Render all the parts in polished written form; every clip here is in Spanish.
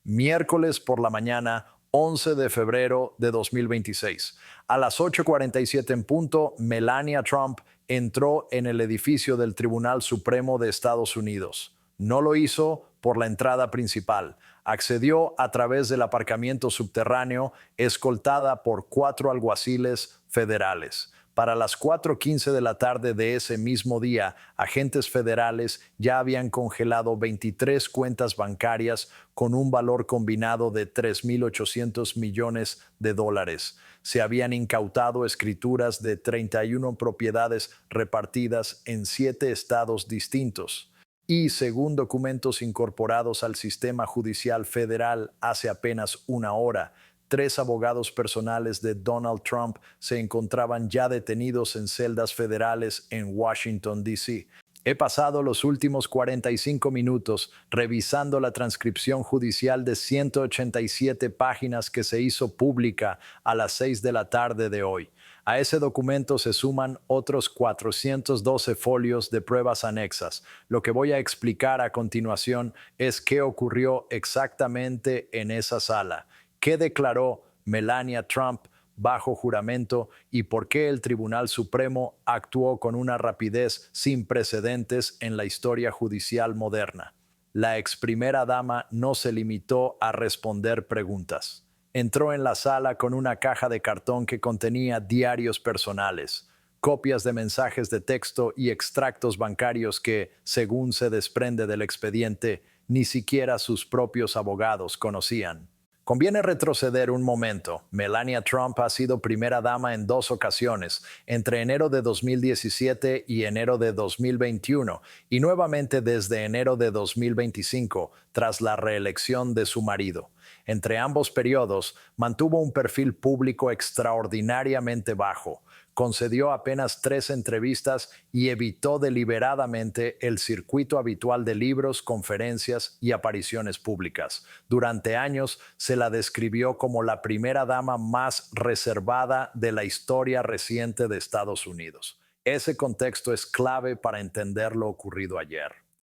miércoles por la mañana, 11 de febrero de 2026. A las 8:47 en punto, Melania Trump entró en el edificio del Tribunal Supremo de Estados Unidos. No lo hizo por la entrada principal. Accedió a través del aparcamiento subterráneo, escoltada por 4 alguaciles federales. Para las 4:15 de la tarde de ese mismo día, agentes federales ya habían congelado 23 cuentas bancarias con un valor combinado de 3.800 millones de dólares. Se habían incautado escrituras de 31 propiedades repartidas en 7 estados distintos. Y según documentos incorporados al sistema judicial federal hace apenas una hora, 3 abogados personales de Donald Trump se encontraban ya detenidos en celdas federales en Washington, D.C. He pasado los últimos 45 minutos revisando la transcripción judicial de 187 páginas que se hizo pública a las 6 de la tarde de hoy. A ese documento se suman otros 412 folios de pruebas anexas. Lo que voy a explicar a continuación es qué ocurrió exactamente en esa sala, qué declaró Melania Trump bajo juramento y por qué el Tribunal Supremo actuó con una rapidez sin precedentes en la historia judicial moderna. La ex primera dama no se limitó a responder preguntas. Entró en la sala con una caja de cartón que contenía diarios personales, copias de mensajes de texto y extractos bancarios que, según se desprende del expediente, ni siquiera sus propios abogados conocían. Conviene retroceder un momento. Melania Trump ha sido primera dama en 2 ocasiones, entre enero de 2017 y enero de 2021, y nuevamente desde enero de 2025, tras la reelección de su marido. Entre ambos periodos, mantuvo un perfil público extraordinariamente bajo, concedió apenas 3 entrevistas y evitó deliberadamente el circuito habitual de libros, conferencias y apariciones públicas. Durante años se la describió como la primera dama más reservada de la historia reciente de Estados Unidos. Ese contexto es clave para entender lo ocurrido ayer.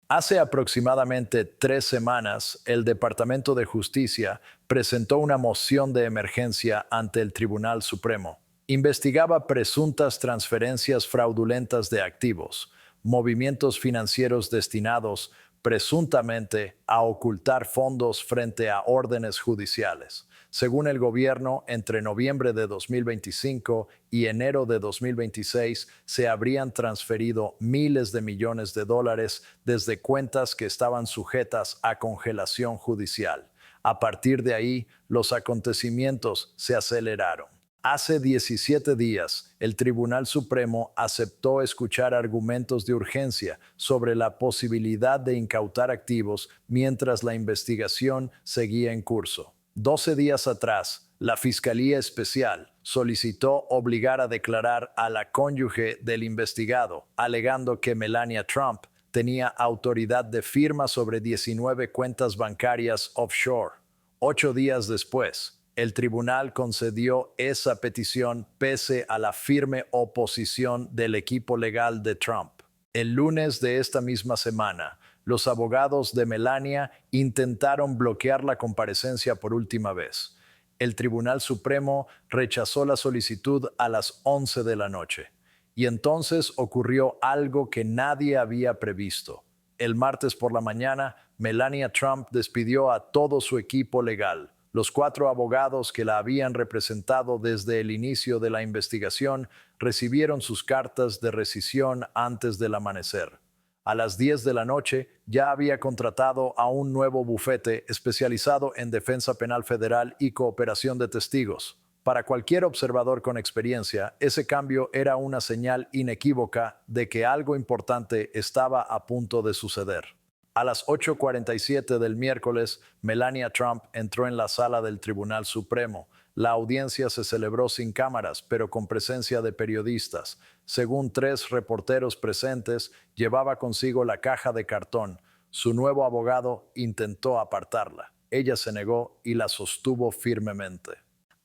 Hace aproximadamente 3 semanas, el Departamento de Justicia presentó una moción de emergencia ante el Tribunal Supremo. Investigaba presuntas transferencias fraudulentas de activos, movimientos financieros destinados presuntamente a ocultar fondos frente a órdenes judiciales. Según el gobierno, entre noviembre de 2025 y enero de 2026 se habrían transferido miles de millones de dólares desde cuentas que estaban sujetas a congelación judicial. A partir de ahí, los acontecimientos se aceleraron. Hace 17 días, el Tribunal Supremo aceptó escuchar argumentos de urgencia sobre la posibilidad de incautar activos mientras la investigación seguía en curso. 12 días atrás, la Fiscalía Especial solicitó obligar a declarar a la cónyuge del investigado, alegando que Melania Trump tenía autoridad de firma sobre 19 cuentas bancarias offshore. 8 días después, el tribunal concedió esa petición pese a la firme oposición del equipo legal de Trump. El lunes de esta misma semana, los abogados de Melania intentaron bloquear la comparecencia por última vez. El Tribunal Supremo rechazó la solicitud a las 11 de la noche. Y entonces ocurrió algo que nadie había previsto. El martes por la mañana, Melania Trump despidió a todo su equipo legal. Los 4 abogados que la habían representado desde el inicio de la investigación recibieron sus cartas de rescisión antes del amanecer. A las 10 de la noche ya había contratado a un nuevo bufete especializado en defensa penal federal y cooperación de testigos. Para cualquier observador con experiencia, ese cambio era una señal inequívoca de que algo importante estaba a punto de suceder. A las 8:47 del miércoles, Melania Trump entró en la sala del Tribunal Supremo. La audiencia se celebró sin cámaras, pero con presencia de periodistas. Según 3 reporteros presentes, llevaba consigo la caja de cartón. Su nuevo abogado intentó apartarla. Ella se negó y la sostuvo firmemente.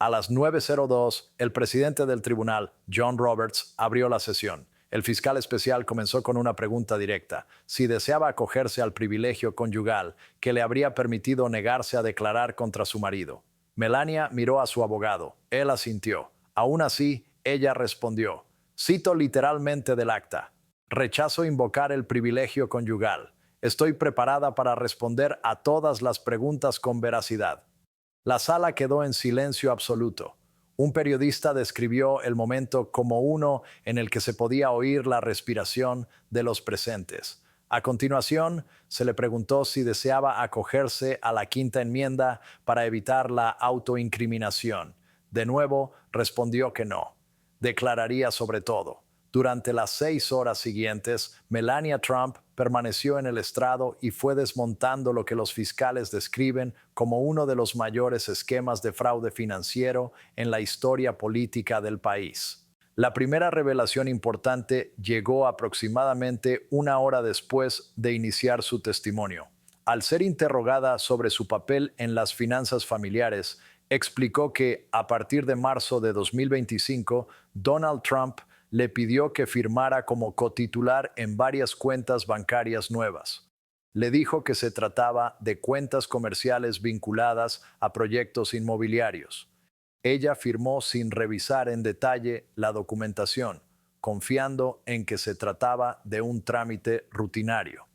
A las 9:02, el presidente del tribunal, John Roberts, abrió la sesión. El fiscal especial comenzó con una pregunta directa: si deseaba acogerse al privilegio conyugal que le habría permitido negarse a declarar contra su marido. Melania miró a su abogado. Él asintió. Aún así, ella respondió. Cito literalmente del acta: rechazo invocar el privilegio conyugal. Estoy preparada para responder a todas las preguntas con veracidad. La sala quedó en silencio absoluto. Un periodista describió el momento como uno en el que se podía oír la respiración de los presentes. A continuación, se le preguntó si deseaba acogerse a la quinta enmienda para evitar la autoincriminación. De nuevo, respondió que no. Declararía sobre todo. Durante las 6 horas siguientes, Melania Trump permaneció en el estrado y fue desmontando lo que los fiscales describen como uno de los mayores esquemas de fraude financiero en la historia política del país. La primera revelación importante llegó aproximadamente una hora después de iniciar su testimonio. Al ser interrogada sobre su papel en las finanzas familiares, explicó que, a partir de marzo de 2025, Donald Trump le pidió que firmara como cotitular en varias cuentas bancarias nuevas. Le dijo que se trataba de cuentas comerciales vinculadas a proyectos inmobiliarios. Ella firmó sin revisar en detalle la documentación, confiando en que se trataba de un trámite rutinario.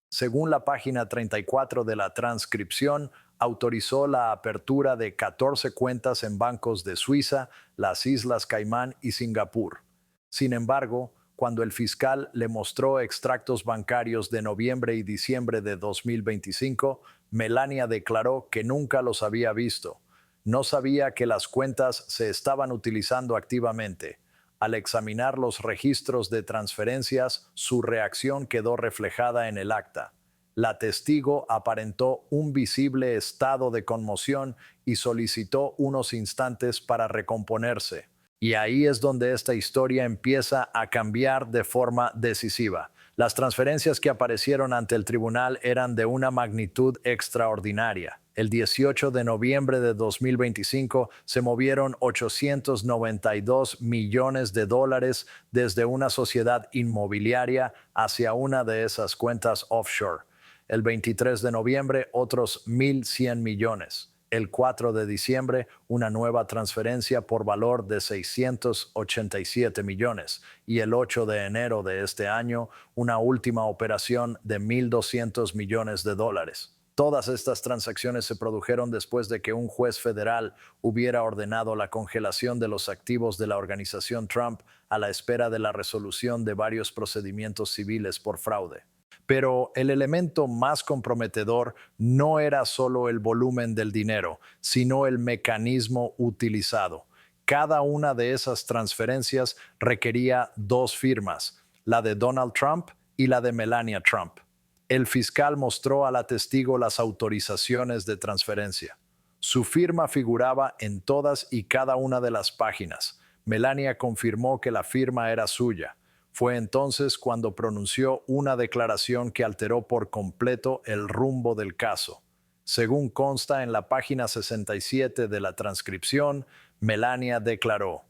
Según la página 34 de la transcripción, autorizó la apertura de 14 cuentas en bancos de Suiza, las Islas Caimán y Singapur. Sin embargo, cuando el fiscal le mostró extractos bancarios de noviembre y diciembre de 2025, Melania declaró que nunca los había visto. No sabía que las cuentas se estaban utilizando activamente. Al examinar los registros de transferencias, su reacción quedó reflejada en el acta. La testigo aparentó un visible estado de conmoción y solicitó unos instantes para recomponerse. Y ahí es donde esta historia empieza a cambiar de forma decisiva. Las transferencias que aparecieron ante el tribunal eran de una magnitud extraordinaria. El 18 de noviembre de 2025 se movieron 892 millones de dólares desde una sociedad inmobiliaria hacia una de esas cuentas offshore. El 23 de noviembre, otros 1.100 millones. El 4 de diciembre, una nueva transferencia por valor de 687 millones. Y el 8 de enero de este año, una última operación de 1.200 millones de dólares. Todas estas transacciones se produjeron después de que un juez federal hubiera ordenado la congelación de los activos de la organización Trump a la espera de la resolución de varios procedimientos civiles por fraude. Pero el elemento más comprometedor no era solo el volumen del dinero, sino el mecanismo utilizado. Cada una de esas transferencias requería 2 firmas, la de Donald Trump y la de Melania Trump. El fiscal mostró a la testigo las autorizaciones de transferencia. Su firma figuraba en todas y cada una de las páginas. Melania confirmó que la firma era suya. Fue entonces cuando pronunció una declaración que alteró por completo el rumbo del caso. Según consta en la página 67 de la transcripción, Melania declaró: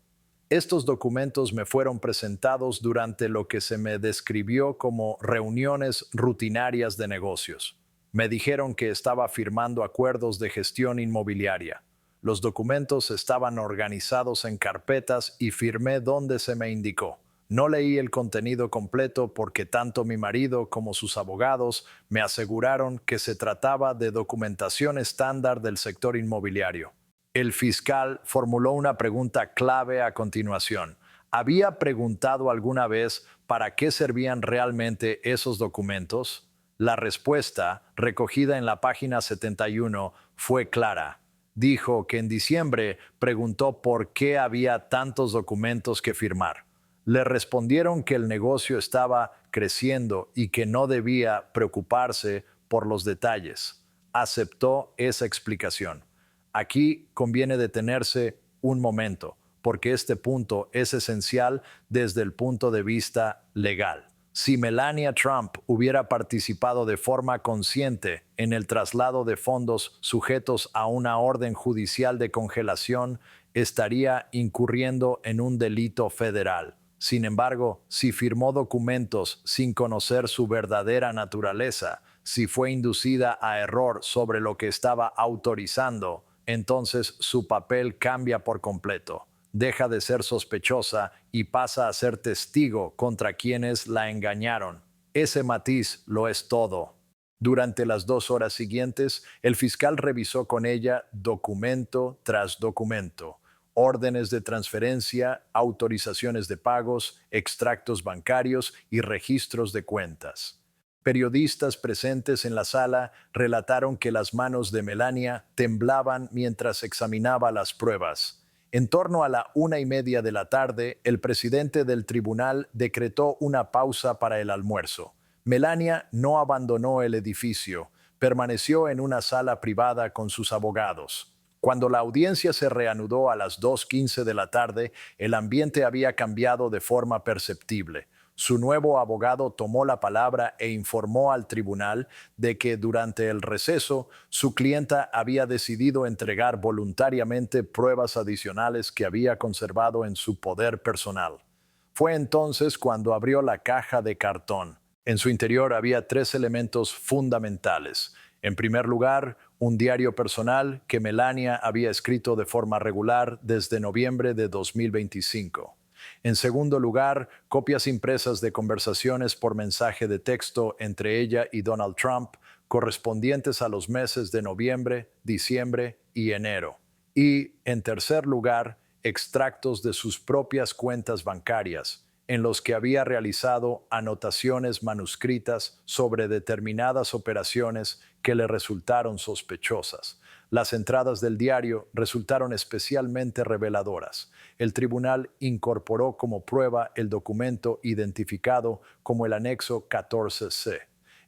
estos documentos me fueron presentados durante lo que se me describió como reuniones rutinarias de negocios. Me dijeron que estaba firmando acuerdos de gestión inmobiliaria. Los documentos estaban organizados en carpetas y firmé donde se me indicó. No leí el contenido completo porque tanto mi marido como sus abogados me aseguraron que se trataba de documentación estándar del sector inmobiliario. El fiscal formuló una pregunta clave a continuación. ¿Había preguntado alguna vez para qué servían realmente esos documentos? La respuesta, recogida en la página 71, fue clara. Dijo que en diciembre preguntó por qué había tantos documentos que firmar. Le respondieron que el negocio estaba creciendo y que no debía preocuparse por los detalles. Aceptó esa explicación. Aquí conviene detenerse un momento, porque este punto es esencial desde el punto de vista legal. Si Melania Trump hubiera participado de forma consciente en el traslado de fondos sujetos a una orden judicial de congelación, estaría incurriendo en un delito federal. Sin embargo, si firmó documentos sin conocer su verdadera naturaleza, si fue inducida a error sobre lo que estaba autorizando, entonces su papel cambia por completo. Deja de ser sospechosa y pasa a ser testigo contra quienes la engañaron. Ese matiz lo es todo. Durante las 2 horas siguientes, el fiscal revisó con ella documento tras documento, órdenes de transferencia, autorizaciones de pagos, extractos bancarios y registros de cuentas. Periodistas presentes en la sala relataron que las manos de Melania temblaban mientras examinaba las pruebas. En torno a la 1:30 de la tarde, el presidente del tribunal decretó una pausa para el almuerzo. Melania no abandonó el edificio, permaneció en una sala privada con sus abogados. Cuando la audiencia se reanudó a las 2:15 de la tarde, el ambiente había cambiado de forma perceptible. Su nuevo abogado tomó la palabra e informó al tribunal de que durante el receso su clienta había decidido entregar voluntariamente pruebas adicionales que había conservado en su poder personal. Fue entonces cuando abrió la caja de cartón. En su interior había 3 elementos fundamentales. En primer lugar, un diario personal que Melania había escrito de forma regular desde noviembre de 2025. En segundo lugar, copias impresas de conversaciones por mensaje de texto entre ella y Donald Trump, correspondientes a los meses de noviembre, diciembre y enero. Y, en tercer lugar, extractos de sus propias cuentas bancarias, en los que había realizado anotaciones manuscritas sobre determinadas operaciones que le resultaron sospechosas. Las entradas del diario resultaron especialmente reveladoras. El tribunal incorporó como prueba el documento identificado como el anexo 14C.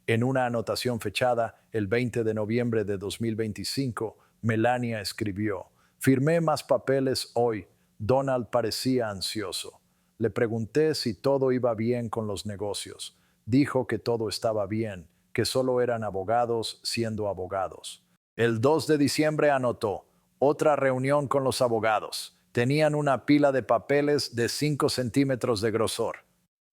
En una anotación fechada el 20 de noviembre de 2025, Melania escribió: "Firmé más papeles hoy. Donald parecía ansioso. Le pregunté si todo iba bien con los negocios. Dijo que todo estaba bien, que solo eran abogados siendo abogados". El 2 de diciembre anotó: "Otra reunión con los abogados. Tenían una pila de papeles de 5 centímetros de grosor.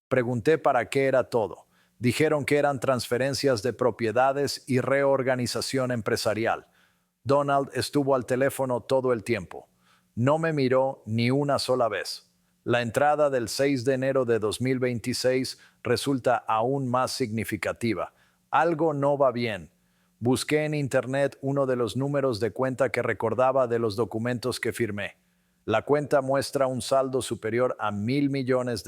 Pregunté para qué era todo. Dijeron que eran transferencias de propiedades y reorganización empresarial. Donald estuvo al teléfono todo el tiempo. No me miró ni una sola vez. La entrada del 6 de enero de 2026 resulta aún más significativa. Algo no va bien. Busqué en internet uno de los números de cuenta que recordaba de los documentos que firmé. La cuenta muestra un saldo superior a $1,000 millones.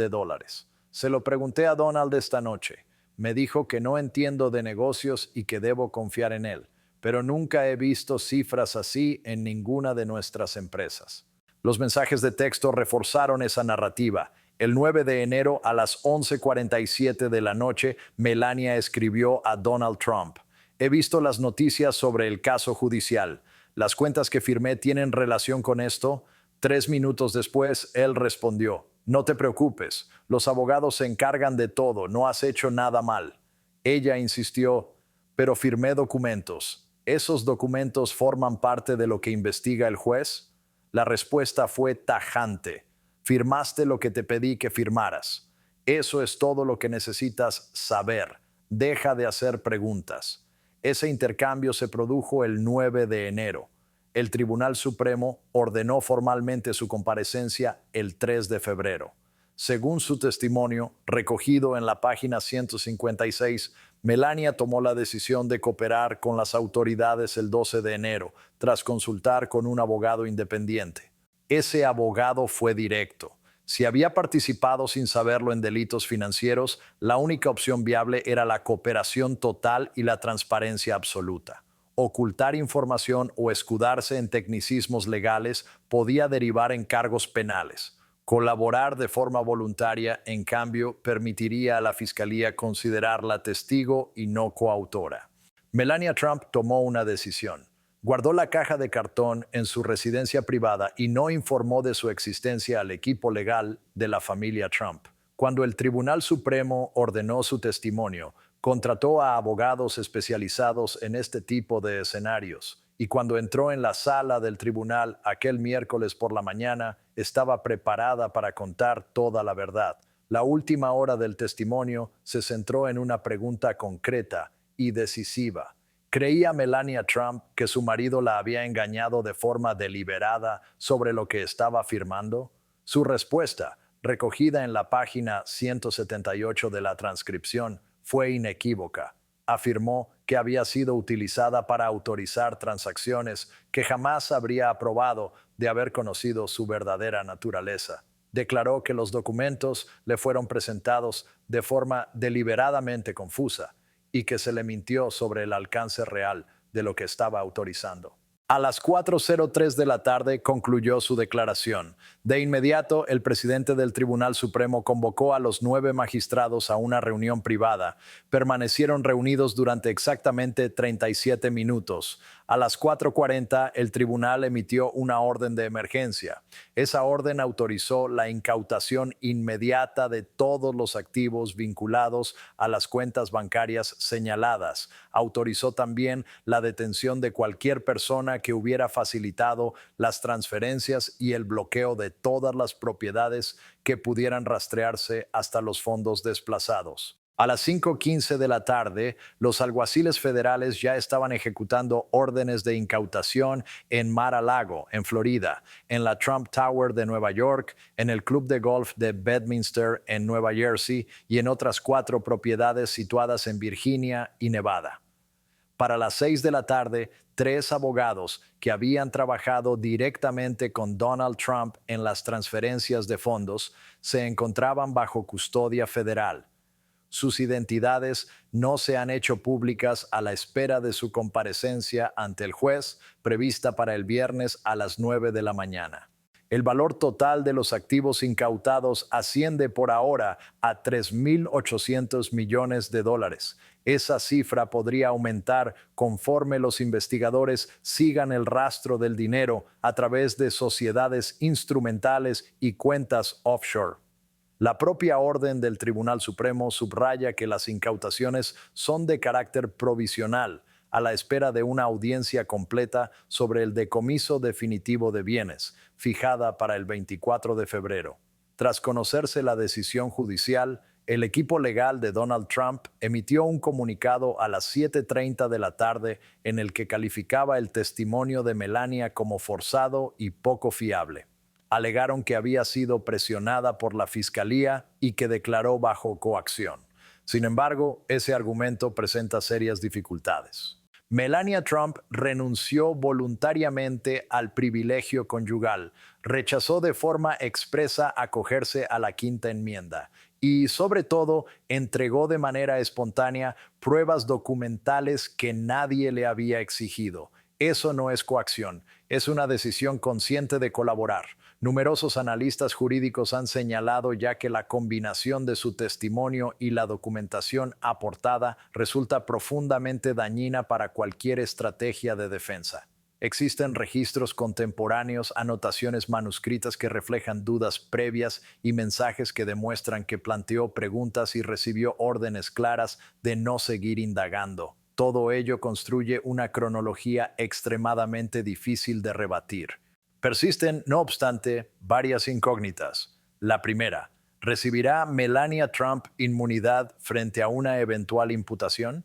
Se lo pregunté a Donald esta noche. Me dijo que no entiendo de negocios y que debo confiar en él, pero nunca he visto cifras así en ninguna de nuestras empresas". Los mensajes de texto reforzaron esa narrativa. El 9 de enero a las 11:47 de la noche, Melania escribió a Donald Trump: "He visto las noticias sobre el caso judicial. ¿Las cuentas que firmé tienen relación con esto?". 3 minutos después, él respondió: "No te preocupes, los abogados se encargan de todo, no has hecho nada mal". Ella insistió: "Pero firmé documentos. ¿Esos documentos forman parte de lo que investiga el juez?". La respuesta fue tajante: "Firmaste lo que te pedí que firmaras. Eso es todo lo que necesitas saber. Deja de hacer preguntas". Ese intercambio se produjo el 9 de enero. El Tribunal Supremo ordenó formalmente su comparecencia el 3 de febrero. Según su testimonio, recogido en la página 156, Melania tomó la decisión de cooperar con las autoridades el 12 de enero, tras consultar con un abogado independiente. Ese abogado fue directo. Si había participado sin saberlo en delitos financieros, la única opción viable era la cooperación total y la transparencia absoluta. Ocultar información o escudarse en tecnicismos legales podía derivar en cargos penales. Colaborar de forma voluntaria, en cambio, permitiría a la Fiscalía considerarla testigo y no coautora. Melania Trump tomó una decisión. Guardó la caja de cartón en su residencia privada y no informó de su existencia al equipo legal de la familia Trump. Cuando el Tribunal Supremo ordenó su testimonio, contrató a abogados especializados en este tipo de escenarios y cuando entró en la sala del tribunal aquel miércoles por la mañana, estaba preparada para contar toda la verdad. La última hora del testimonio se centró en una pregunta concreta y decisiva. ¿Creía Melania Trump que su marido la había engañado de forma deliberada sobre lo que estaba afirmando? Su respuesta, recogida en la página 178 de la transcripción, fue inequívoca. Afirmó que había sido utilizada para autorizar transacciones que jamás habría aprobado de haber conocido su verdadera naturaleza. Declaró que los documentos le fueron presentados de forma deliberadamente confusa y que se le mintió sobre el alcance real de lo que estaba autorizando. A las 4:03 de la tarde concluyó su declaración. De inmediato, el presidente del Tribunal Supremo convocó a los 9 magistrados a una reunión privada. Permanecieron reunidos durante exactamente 37 minutos. A las 4:40, el tribunal emitió una orden de emergencia. Esa orden autorizó la incautación inmediata de todos los activos vinculados a las cuentas bancarias señaladas. Autorizó también la detención de cualquier persona que hubiera facilitado las transferencias y el bloqueo de todas las propiedades que pudieran rastrearse hasta los fondos desplazados. A las 5:15 de la tarde, los alguaciles federales ya estaban ejecutando órdenes de incautación en Mar-a-Lago, en Florida, en la Trump Tower de Nueva York, en el Club de Golf de Bedminster en Nueva Jersey y en otras 4 propiedades situadas en Virginia y Nevada. Para las 6 de la tarde, 3 abogados que habían trabajado directamente con Donald Trump en las transferencias de fondos se encontraban bajo custodia federal. Sus identidades no se han hecho públicas a la espera de su comparecencia ante el juez, prevista para el viernes a las 9 de la mañana. El valor total de los activos incautados asciende por ahora a $3.800 millones. Esa cifra podría aumentar conforme los investigadores sigan el rastro del dinero a través de sociedades instrumentales y cuentas offshore. La propia orden del Tribunal Supremo subraya que las incautaciones son de carácter provisional, a la espera de una audiencia completa sobre el decomiso definitivo de bienes, fijada para el 24 de febrero. Tras conocerse la decisión judicial, el equipo legal de Donald Trump emitió un comunicado a las 7:30 de la tarde en el que calificaba el testimonio de Melania como forzado y poco fiable. Alegaron que había sido presionada por la fiscalía y que declaró bajo coacción. Sin embargo, ese argumento presenta serias dificultades. Melania Trump renunció voluntariamente al privilegio conyugal, rechazó de forma expresa acogerse a la Quinta Enmienda y, sobre todo, entregó de manera espontánea pruebas documentales que nadie le había exigido. Eso no es coacción, es una decisión consciente de colaborar. Numerosos analistas jurídicos han señalado ya que la combinación de su testimonio y la documentación aportada resulta profundamente dañina para cualquier estrategia de defensa. Existen registros contemporáneos, anotaciones manuscritas que reflejan dudas previas y mensajes que demuestran que planteó preguntas y recibió órdenes claras de no seguir indagando. Todo ello construye una cronología extremadamente difícil de rebatir. Persisten, no obstante, varias incógnitas. La primera, ¿recibirá Melania Trump inmunidad frente a una eventual imputación?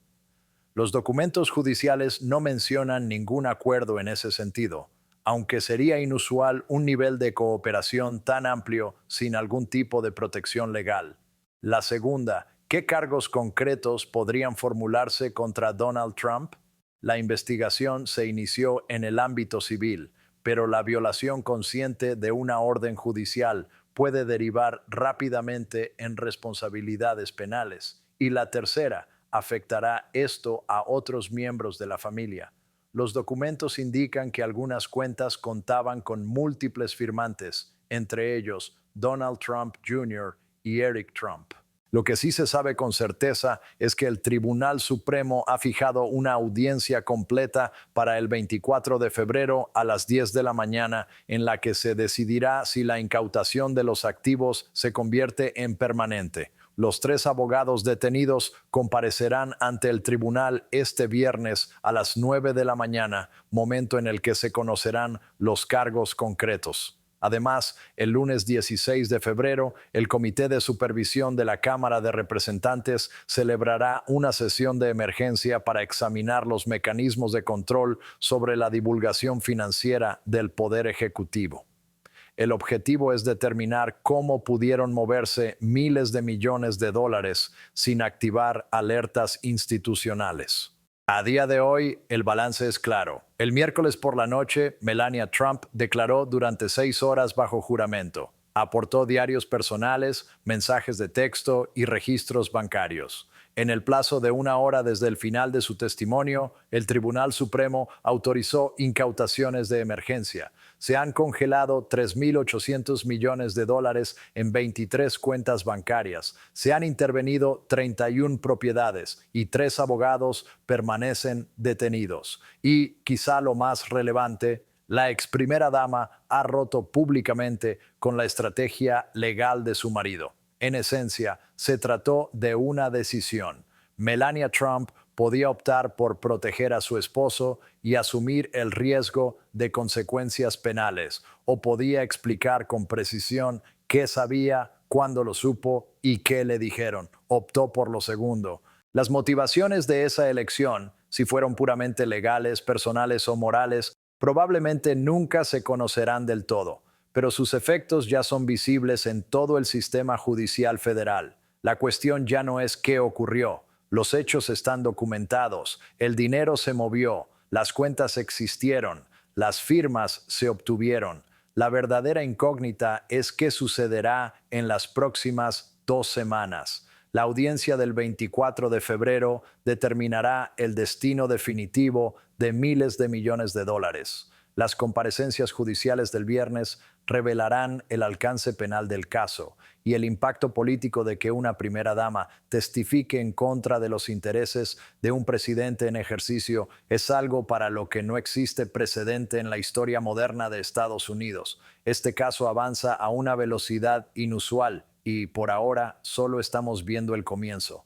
Los documentos judiciales no mencionan ningún acuerdo en ese sentido, aunque sería inusual un nivel de cooperación tan amplio sin algún tipo de protección legal. La segunda, ¿qué cargos concretos podrían formularse contra Donald Trump? La investigación se inició en el ámbito civil, pero la violación consciente de una orden judicial puede derivar rápidamente en responsabilidades penales. Y la tercera, ¿afectará esto a otros miembros de la familia? Los documentos indican que algunas cuentas contaban con múltiples firmantes, entre ellos Donald Trump Jr. y Eric Trump. Lo que sí se sabe con certeza es que el Tribunal Supremo ha fijado una audiencia completa para el 24 de febrero a las 10 de la mañana en la que se decidirá si la incautación de los activos se convierte en permanente. Los 3 abogados detenidos comparecerán ante el tribunal este viernes a las 9 de la mañana, momento en el que se conocerán los cargos concretos. Además, el lunes 16 de febrero, el Comité de Supervisión de la Cámara de Representantes celebrará una sesión de emergencia para examinar los mecanismos de control sobre la divulgación financiera del Poder Ejecutivo. El objetivo es determinar cómo pudieron moverse miles de millones de dólares sin activar alertas institucionales. A día de hoy, el balance es claro. El miércoles por la noche, Melania Trump declaró durante 6 horas bajo juramento. Aportó diarios personales, mensajes de texto y registros bancarios. En el plazo de 1 hora desde el final de su testimonio, el Tribunal Supremo autorizó incautaciones de emergencia. Se han congelado 3.800 millones de dólares en 23 cuentas bancarias. Se han intervenido 31 propiedades y 3 abogados permanecen detenidos. Y, quizá lo más relevante, la ex primera dama ha roto públicamente con la estrategia legal de su marido. En esencia, se trató de una decisión. Melania Trump podía optar por proteger a su esposo y asumir el riesgo de consecuencias penales, o podía explicar con precisión qué sabía, cuándo lo supo y qué le dijeron. Optó por lo segundo. Las motivaciones de esa elección, si fueron puramente legales, personales o morales, probablemente nunca se conocerán del todo, pero sus efectos ya son visibles en todo el sistema judicial federal. La cuestión ya no es qué ocurrió. Los hechos están documentados, el dinero se movió, las cuentas existieron, las firmas se obtuvieron. La verdadera incógnita es qué sucederá en las próximas 2 semanas. La audiencia del 24 de febrero determinará el destino definitivo de miles de millones de dólares. Las comparecencias judiciales del viernes revelarán el alcance penal del caso y el impacto político de que una primera dama testifique en contra de los intereses de un presidente en ejercicio es algo para lo que no existe precedente en la historia moderna de Estados Unidos. Este caso avanza a una velocidad inusual y por ahora solo estamos viendo el comienzo.